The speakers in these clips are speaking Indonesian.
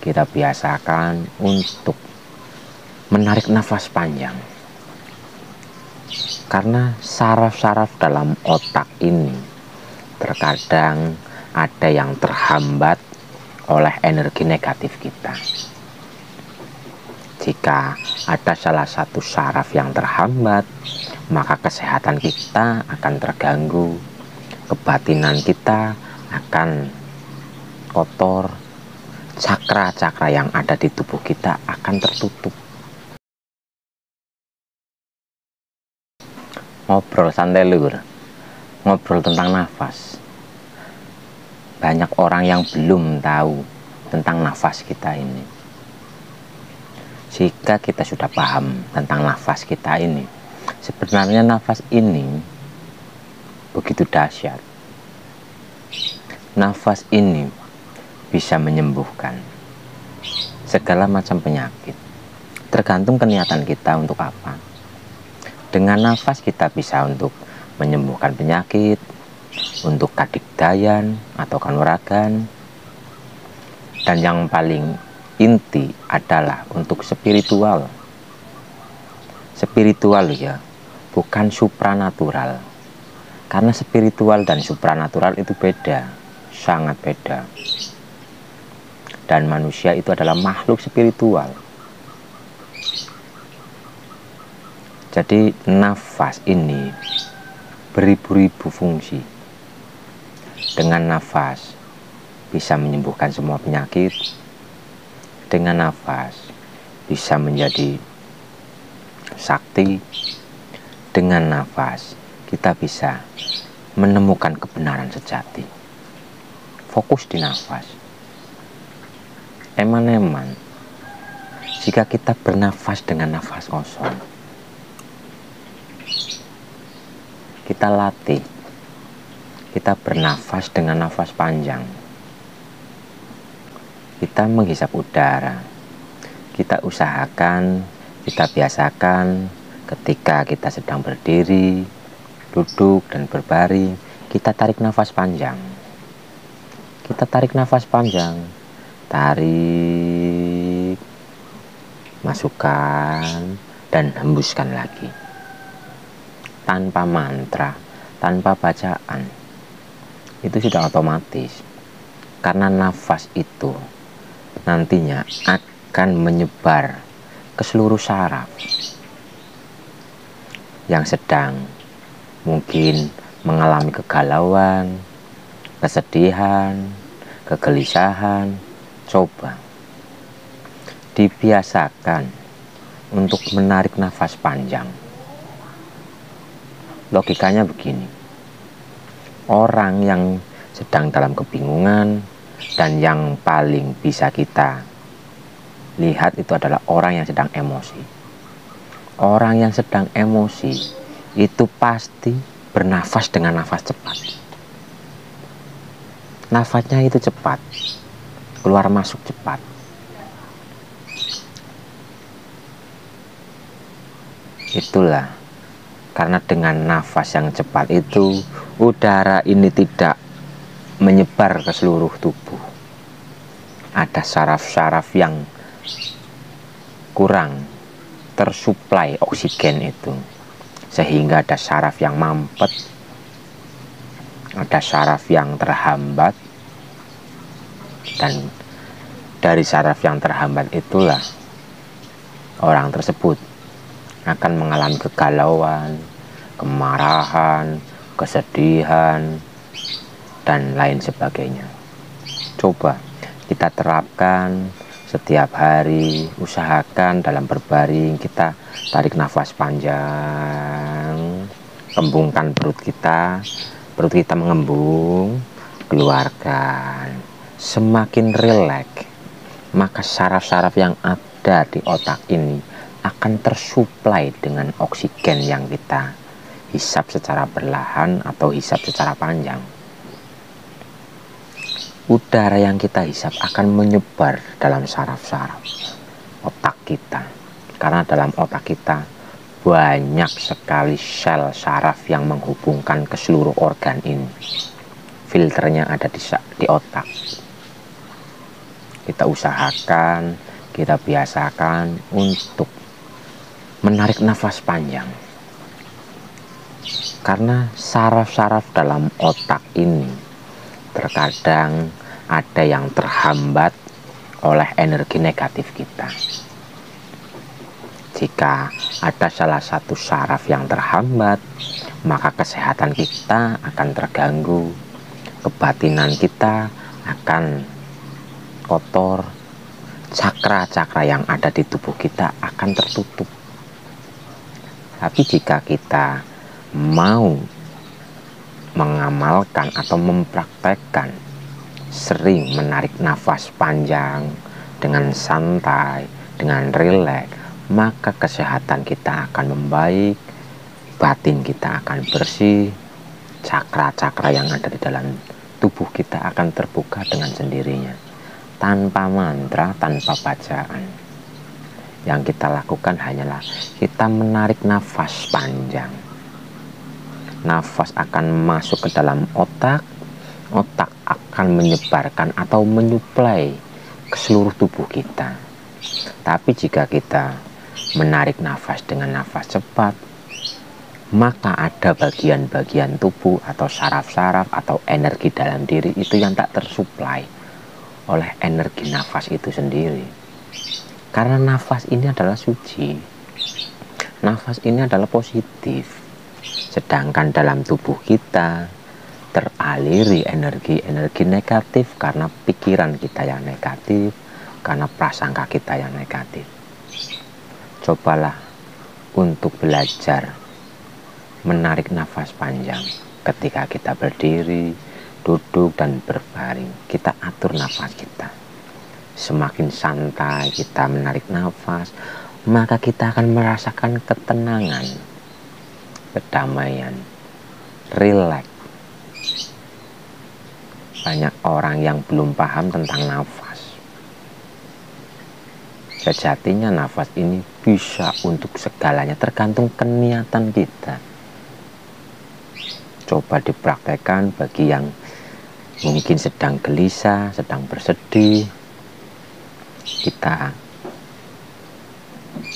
kita biasakan untuk menarik nafas panjang. Karena saraf-saraf dalam otak ini terkadang ada yang terhambat oleh energi negatif kita. Jika ada salah satu saraf yang terhambat, maka kesehatan kita akan terganggu, kebatinan kita akan kotor, cakra-cakra yang ada di tubuh kita akan tertutup. Ngobrol santai lur, ngobrol tentang nafas. Banyak orang yang belum tahu tentang nafas kita ini. Jika kita sudah paham tentang nafas kita ini, sebenarnya nafas ini begitu dahsyat. Nafas ini bisa menyembuhkan segala macam penyakit. Tergantung keniatan kita untuk apa. Dengan nafas kita bisa untuk menyembuhkan penyakit, untuk kadikdayan atau kanuragan, dan yang paling inti adalah untuk spiritual. Spiritual ya, bukan supranatural. Karena spiritual dan supranatural itu beda, sangat beda. Dan manusia itu adalah makhluk spiritual. Jadi nafas ini beribu-ribu fungsi. Dengan nafas bisa menyembuhkan semua penyakit. Dengan nafas bisa menjadi sakti. Dengan nafas kita bisa menemukan kebenaran sejati. Fokus di nafas. Eman-eman jika kita bernafas dengan nafas kosong, kita latih, kita bernafas dengan nafas panjang. Kita menghisap udara. Kita usahakan, kita biasakan ketika kita sedang berdiri, duduk, dan berbaring, kita tarik nafas panjang. Kita tarik nafas panjang. Tarik, masukkan, dan hembuskan lagi. Tanpa mantra, tanpa bacaan. Itu sudah otomatis. Karena nafas itu nantinya akan menyebar ke seluruh saraf yang sedang mungkin mengalami kegalauan, kesedihan, kegelisahan. Coba dibiasakan untuk menarik nafas panjang. Logikanya begini, orang yang sedang dalam kebingungan dan yang paling bisa kita lihat itu adalah orang yang sedang emosi. Orang yang sedang emosi itu pasti bernafas dengan nafas cepat. Nafasnya itu cepat, keluar masuk cepat. Itulah karena dengan nafas yang cepat itu udara ini tidak menyebar ke seluruh tubuh. Ada saraf-saraf yang kurang tersuplai oksigen itu, sehingga ada saraf yang mampet, ada saraf yang terhambat, dan dari saraf yang terhambat itulah orang tersebut akan mengalami kegalauan, kemarahan, kesedihan, dan lain sebagainya. Coba kita terapkan setiap hari, usahakan dalam berbaring kita tarik nafas panjang, kembungkan perut kita mengembung, keluarkan. Semakin rileks, maka saraf-saraf yang ada di otak ini akan tersuplai dengan oksigen yang kita hisap secara perlahan atau hisap secara panjang. Udara yang kita hisap akan menyebar dalam saraf-saraf otak kita. Karena dalam otak kita banyak sekali sel saraf yang menghubungkan ke seluruh organ ini. Filternya ada di otak. Kita usahakan, kita biasakan untuk menarik nafas panjang. Karena saraf-saraf dalam otak ini terkadang ada yang terhambat oleh energi negatif kita. Jika ada salah satu saraf yang terhambat, maka kesehatan kita akan terganggu, kebatinan kita akan kotor, cakra-cakra yang ada di tubuh kita akan tertutup. Tapi jika kita mau mengamalkan atau mempraktekkan sering menarik nafas panjang dengan santai, dengan rileks, maka kesehatan kita akan membaik, batin kita akan bersih, cakra-cakra yang ada di dalam tubuh kita akan terbuka dengan sendirinya, tanpa mantra, tanpa bacaan. Yang kita lakukan hanyalah kita menarik nafas panjang. Nafas akan masuk ke dalam otak, otak akan menyebarkan atau menyuplai ke seluruh tubuh kita. Tapi jika kita menarik nafas dengan nafas cepat, maka ada bagian-bagian tubuh atau saraf-saraf atau energi dalam diri itu yang tak tersuplai oleh energi nafas itu sendiri. Karena nafas ini adalah suci, nafas ini adalah positif. Sedangkan dalam tubuh kita teraliri energi-energi negatif karena pikiran kita yang negatif, karena prasangka kita yang negatif. Cobalah untuk belajar menarik nafas panjang ketika kita berdiri, duduk, dan berbaring. Kita atur nafas kita. Semakin santai kita menarik nafas, maka kita akan merasakan ketenangan, kedamaian, rileks. Banyak orang yang belum paham tentang nafas. Sejatinya nafas ini bisa untuk segalanya, tergantung keniatan kita. Coba dipraktekkan bagi yang mungkin sedang gelisah, sedang bersedih. Kita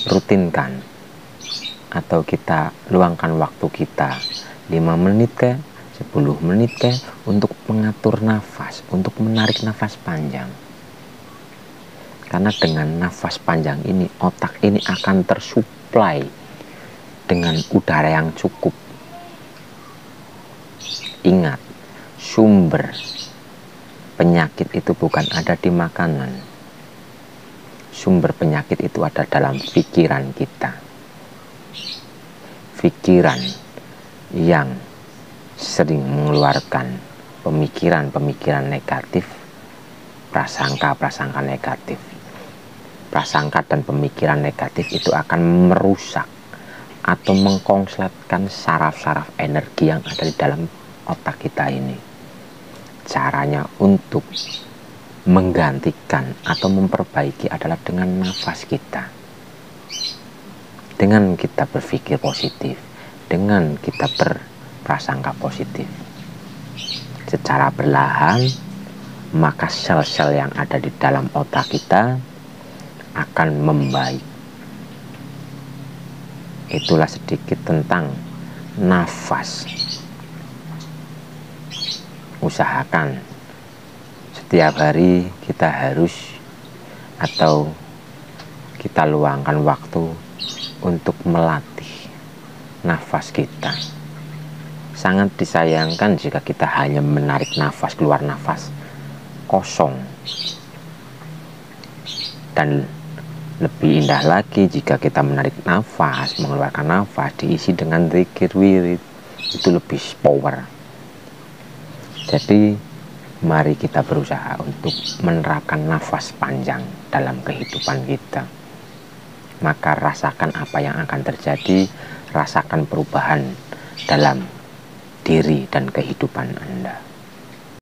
rutinkan atau kita luangkan waktu kita 5 menit ke 10 menit ke untuk mengatur nafas, untuk menarik nafas panjang. Karena dengan nafas panjang ini, otak ini akan tersuplai dengan udara yang cukup. Ingat, sumber penyakit itu bukan ada di makanan. Sumber penyakit itu ada dalam pikiran kita. Pikiran yang sering mengeluarkan pemikiran-pemikiran negatif, prasangka-prasangka negatif. Prasangka dan pemikiran negatif itu akan merusak atau mengkonsletkan saraf-saraf energi yang ada di dalam otak kita ini. Caranya untuk menggantikan atau memperbaiki adalah dengan nafas kita. Dengan kita berpikir positif, dengan kita berprasangka positif. Secara perlahan, maka sel-sel yang ada di dalam otak kita akan membaik. Itulah sedikit tentang nafas. Usahakan setiap hari kita harus atau kita luangkan waktu untuk melatih nafas kita. Sangat disayangkan jika kita hanya menarik nafas, keluar nafas kosong. Dan lebih indah lagi jika kita menarik nafas, mengeluarkan nafas diisi dengan zikir wirid, itu lebih power. Jadi mari kita berusaha untuk menerapkan nafas panjang dalam kehidupan kita. Maka rasakan apa yang akan terjadi, rasakan perubahan dalam diri dan kehidupan Anda.